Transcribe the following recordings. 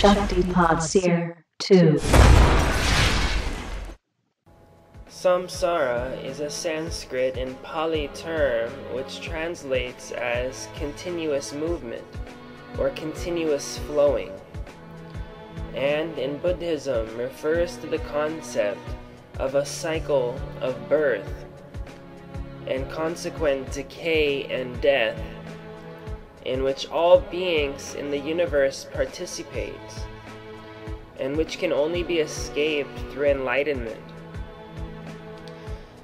Shaktipad Seer 2. Samsara is a Sanskrit and Pali term which translates as continuous movement or continuous flowing, and in Buddhism refers to the concept of a cycle of birth and consequent decay and death in which all beings in the universe participate and which can only be escaped through enlightenment.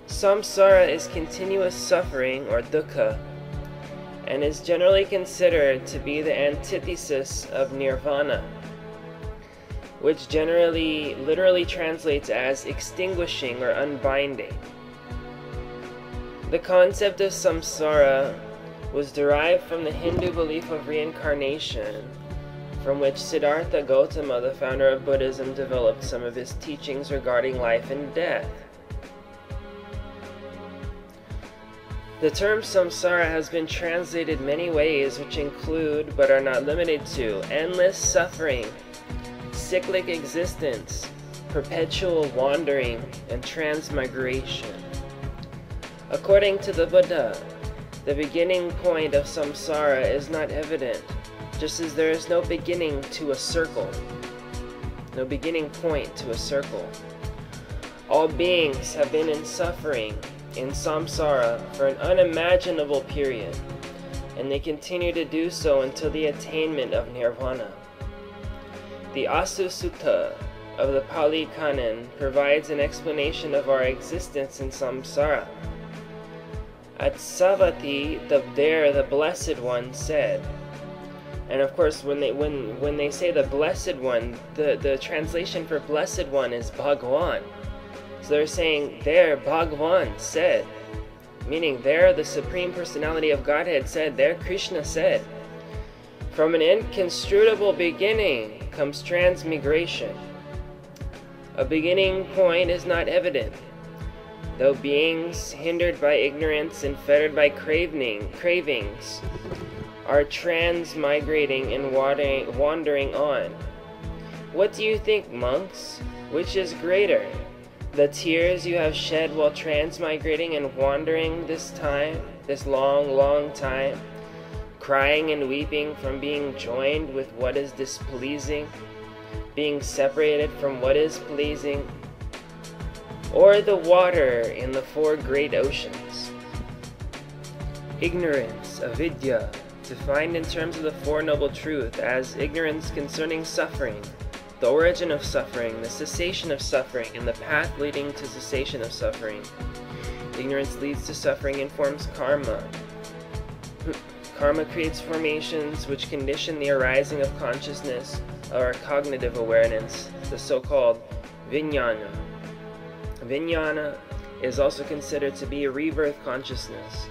Samsara is continuous suffering or dukkha and is generally considered to be the antithesis of nirvana, which generally literally translates as extinguishing or unbinding. The concept of samsara was derived from the Hindu belief of reincarnation, from which Siddhartha Gautama, the founder of Buddhism, developed some of his teachings regarding life and death. The term samsara has been translated many ways, which include, but are not limited to, endless suffering, cyclic existence, perpetual wandering, and transmigration. According to the Buddha, the beginning point of samsara is not evident, just as there is no beginning to a circle, no beginning point to a circle. All beings have been in suffering in samsara for an unimaginable period, and they continue to do so until the attainment of nirvana. The Asu Sutta of the Pali Canon provides an explanation of our existence in samsara. At Savatthi, the Blessed One said, and of course when they say the Blessed One, the translation for Blessed One is Bhagwan. So they're saying there Bhagwan said, meaning there the Supreme Personality of Godhead said, there Krishna said, from an inconstruable beginning comes transmigration. A beginning point is not evident, though beings hindered by ignorance and fettered by cravings are transmigrating and wandering on. What do you think, monks? Which is greater? The tears you have shed while transmigrating and wandering this long time, crying and weeping from being joined with what is displeasing, being separated from what is pleasing, or the water in the four great oceans? Ignorance, avidya, defined in terms of the Four Noble Truths as ignorance concerning suffering, the origin of suffering, the cessation of suffering, and the path leading to cessation of suffering. Ignorance leads to suffering and forms karma. Karma creates formations which condition the arising of consciousness or cognitive awareness, the so-called vijnana. Vijnana is also considered to be a rebirth consciousness.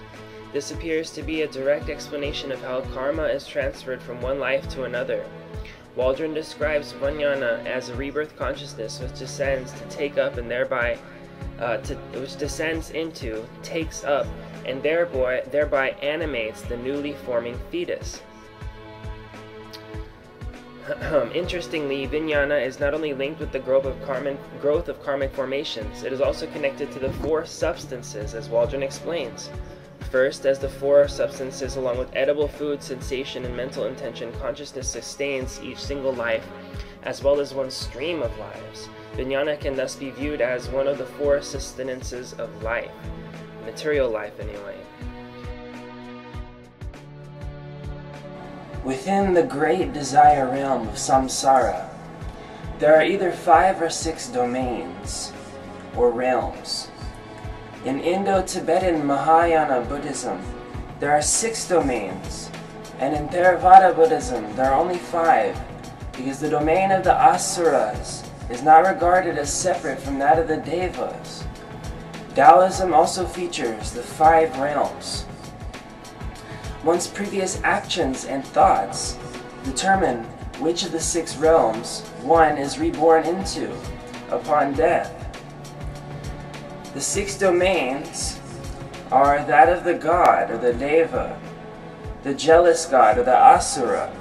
This appears to be a direct explanation of how karma is transferred from one life to another. Waldron describes vijnana as a rebirth consciousness which descends to take up and thereby which descends into, takes up, and thereby animates the newly forming fetus. Interestingly, vijnana is not only linked with the growth of karmic formations, it is also connected to the four substances, as Waldron explains. First, as the four substances, along with edible food, sensation, and mental intention, consciousness sustains each single life, as well as one stream of lives. Vijnana can thus be viewed as one of the four sustenances of life, material life anyway. Within the great desire realm of samsara, there are either 5 or 6 domains, or realms. In Indo-Tibetan Mahayana Buddhism, there are 6 domains, and in Theravada Buddhism, there are only 5, because the domain of the Asuras is not regarded as separate from that of the Devas. Taoism also features the 5 realms. One's previous actions and thoughts determine which of the 6 realms one is reborn into upon death. The 6 domains are that of the god or the Deva, the jealous god or the Asura,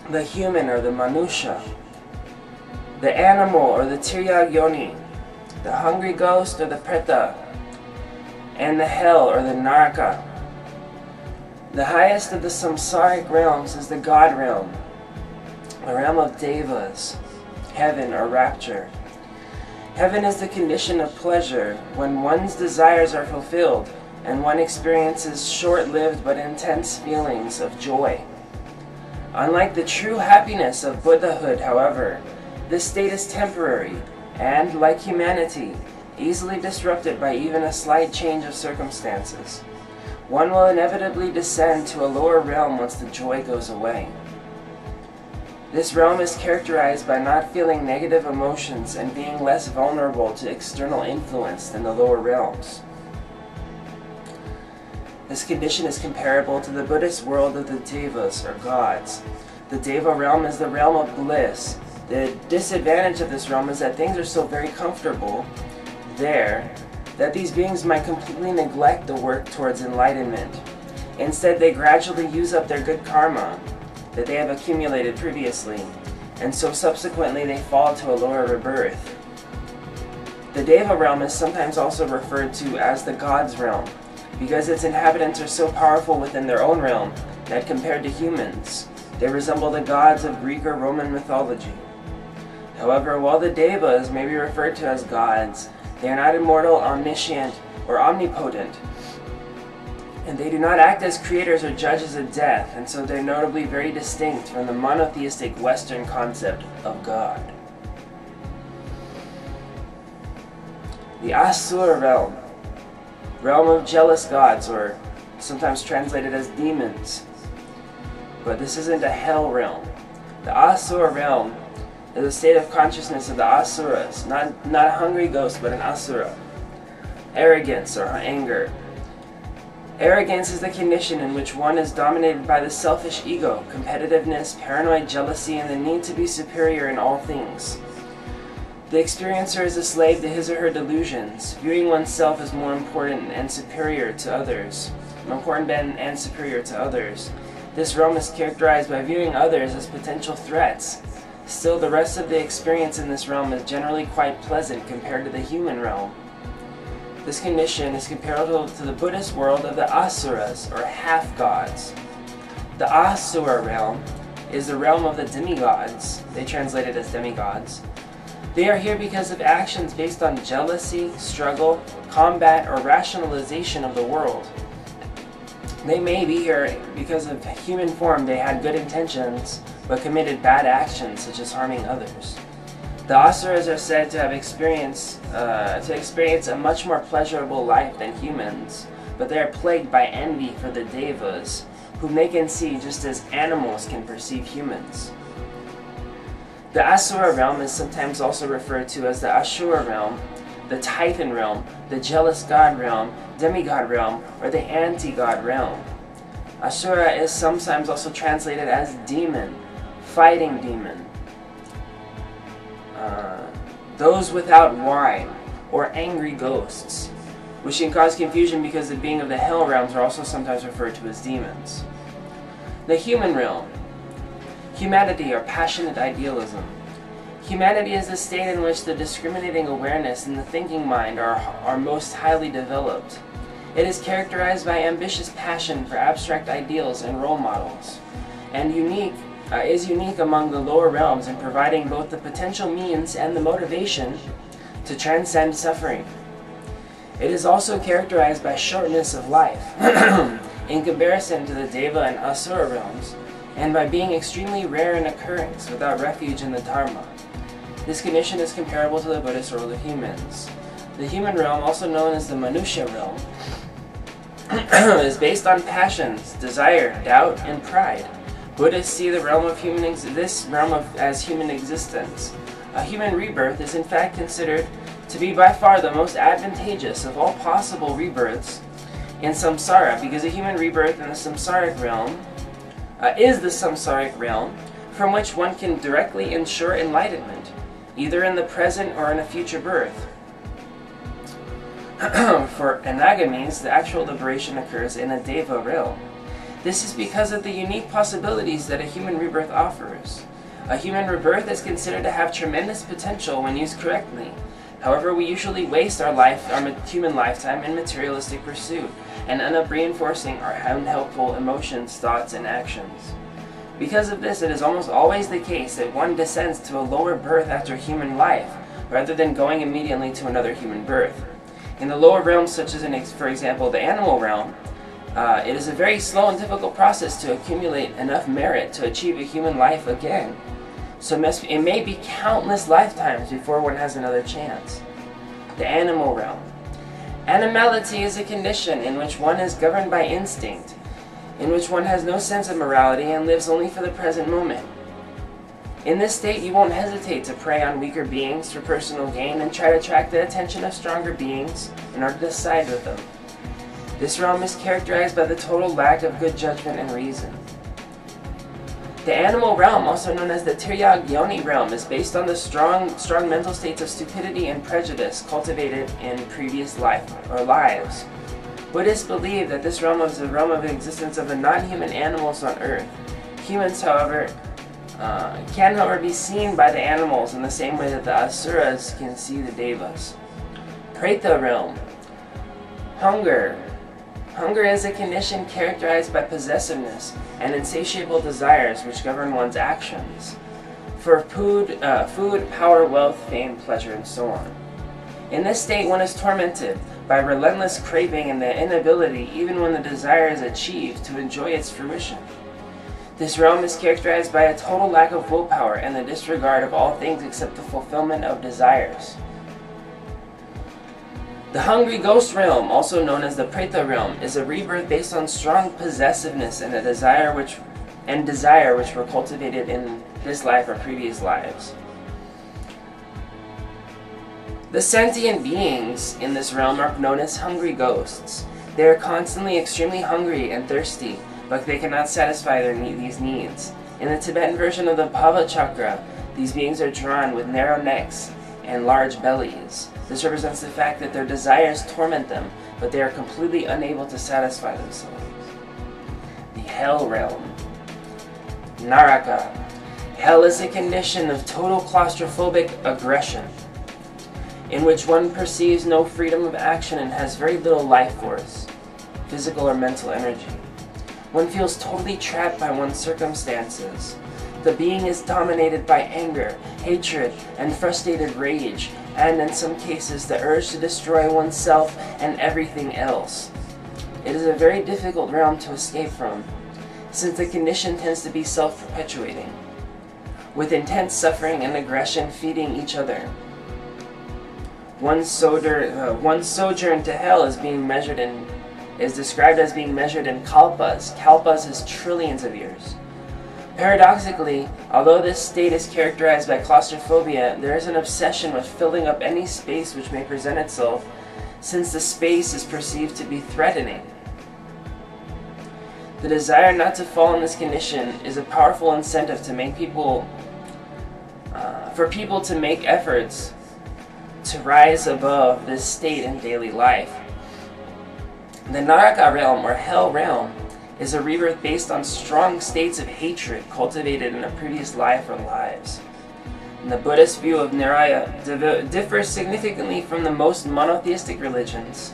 the human or the manusha, the animal or the tirya yoni, the hungry ghost or the preta, and the hell or the naraka. The highest of the samsaric realms is the God realm, a realm of devas, heaven or rapture. Heaven is the condition of pleasure when one's desires are fulfilled and one experiences short-lived but intense feelings of joy. Unlike the true happiness of Buddhahood, however, this state is temporary and, like humanity, easily disrupted by even a slight change of circumstances. One will inevitably descend to a lower realm once the joy goes away. This realm is characterized by not feeling negative emotions and being less vulnerable to external influence than the lower realms. This condition is comparable to the Buddhist world of the Devas, or gods. The Deva realm is the realm of bliss. The disadvantage of this realm is that things are so very comfortable there that these beings might completely neglect the work towards enlightenment. Instead, they gradually use up their good karma that they have accumulated previously, and so subsequently they fall to a lower rebirth. The Deva realm is sometimes also referred to as the God's realm, because its inhabitants are so powerful within their own realm that compared to humans, they resemble the gods of Greek or Roman mythology. However, while the Devas may be referred to as gods, they are not immortal, omniscient, or omnipotent, and they do not act as creators or judges of death, and so they're notably very distinct from the monotheistic Western concept of God. The Asura realm, realm of jealous gods, or sometimes translated as demons. But this isn't a hell realm. The Asura realm is a state of consciousness of the Asuras, not a hungry ghost, but an Asura. Arrogance or anger. Arrogance is the condition in which one is dominated by the selfish ego, competitiveness, paranoid jealousy, and the need to be superior in all things. The experiencer is a slave to his or her delusions, viewing oneself as more important and superior to others. This realm is characterized by viewing others as potential threats. Still, the rest of the experience in this realm is generally quite pleasant compared to the human realm. This condition is comparable to the Buddhist world of the Asuras, or half-gods. The Asura realm is the realm of the demigods. They translate it as demigods. They are here because of actions based on jealousy, struggle, combat, or rationalization of the world. They may be here because of human form they had good intentions, but committed bad actions such as harming others. The Asuras are said to have experienced a much more pleasurable life than humans, but they are plagued by envy for the Devas, whom they can see just as animals can perceive humans. The Asura realm is sometimes also referred to as the Ashura realm, the Titan realm, the jealous god realm, demigod realm, or the anti-god realm. Asura is sometimes also translated as demon, fighting demon, those without wine, or angry ghosts, which can cause confusion because the being of the hell realms are also sometimes referred to as demons. The human realm, humanity or passionate idealism. Humanity is the state in which the discriminating awareness and the thinking mind are most highly developed. It is characterized by ambitious passion for abstract ideals and role models, and is unique among the lower realms in providing both the potential means and the motivation to transcend suffering. It is also characterized by shortness of life, in comparison to the Deva and Asura realms, and by being extremely rare in occurrence without refuge in the Dharma. This condition is comparable to the Buddhist world of humans. The human realm, also known as the Manusha realm, is based on passions, desire, doubt, and pride. Buddhists see the realm of as human existence. A human rebirth is in fact considered to be by far the most advantageous of all possible rebirths in samsara, because a human rebirth in the samsaric realm is the samsaric realm from which one can directly ensure enlightenment, either in the present or in a future birth. For anagamis, the actual liberation occurs in a Deva realm. This is because of the unique possibilities that a human rebirth offers. A human rebirth is considered to have tremendous potential when used correctly. However, we usually waste our human lifetime in materialistic pursuit and end up reinforcing our unhelpful emotions, thoughts, and actions. Because of this, it is almost always the case that one descends to a lower birth after human life, rather than going immediately to another human birth. In the lower realms, such as, for example, the animal realm, it is a very slow and difficult process to accumulate enough merit to achieve a human life again. So it may be countless lifetimes before one has another chance. The animal realm. Animality is a condition in which one is governed by instinct, in which one has no sense of morality and lives only for the present moment. In this state, you won't hesitate to prey on weaker beings for personal gain and try to attract the attention of stronger beings in order to side with them. This realm is characterized by the total lack of good judgment and reason. The animal realm, also known as the Tiryagyoni realm, is based on the strong mental states of stupidity and prejudice cultivated in previous lives. Buddhists believe that this realm is the realm of existence of the non-human animals on earth. Humans, however, can be seen by the animals in the same way that the asuras can see the devas. Preta realm. Hunger. Hunger is a condition characterized by possessiveness and insatiable desires which govern one's actions for food, power, wealth, fame, pleasure, and so on. In this state, one is tormented by relentless craving and the inability, even when the desire is achieved, to enjoy its fruition. This realm is characterized by a total lack of willpower and the disregard of all things except the fulfillment of desires. The hungry ghost realm, also known as the Preta realm, is a rebirth based on strong possessiveness and desire which were cultivated in this life or previous lives. The sentient beings in this realm are known as hungry ghosts. They are constantly extremely hungry and thirsty, but they cannot satisfy these needs. In the Tibetan version of the Bhava Chakra, these beings are drawn with narrow necks and large bellies. This represents the fact that their desires torment them, but they are completely unable to satisfy themselves. The Hell realm. Naraka. Hell is a condition of total claustrophobic aggression, in which one perceives no freedom of action and has very little life force, physical or mental energy. One feels totally trapped by one's circumstances. The being is dominated by anger, hatred, and frustrated rage, and in some cases the urge to destroy oneself and everything else. It is a very difficult realm to escape from, since the condition tends to be self-perpetuating, with intense suffering and aggression feeding each other. One's sojourn to hell is described as being measured in kalpas. Kalpas is trillions of years. Paradoxically, although this state is characterized by claustrophobia, there is an obsession with filling up any space which may present itself, since the space is perceived to be threatening. The desire not to fall in this condition is a powerful incentive to make for people to make efforts to rise above this state in daily life. The Naraka realm, or Hell realm, is a rebirth based on strong states of hatred cultivated in a previous life or lives. And the Buddhist view of Niraya differs significantly from the most monotheistic religions,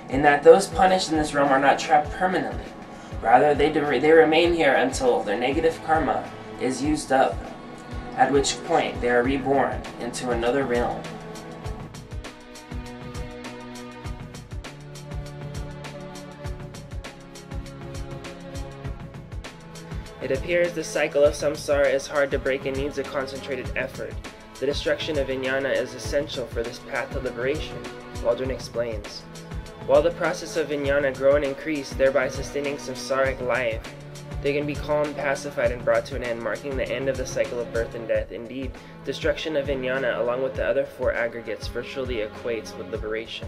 in that those punished in this realm are not trapped permanently. Rather, they remain here until their negative karma is used up, at which point they are reborn into another realm. It appears the cycle of samsara is hard to break and needs a concentrated effort. The destruction of vijnana is essential for this path to liberation, Waldron explains. While the process of vijnana grow and increase, thereby sustaining samsaric life, they can be calmed, pacified, and brought to an end, marking the end of the cycle of birth and death. Indeed, destruction of vijnana, along with the other four aggregates, virtually equates with liberation.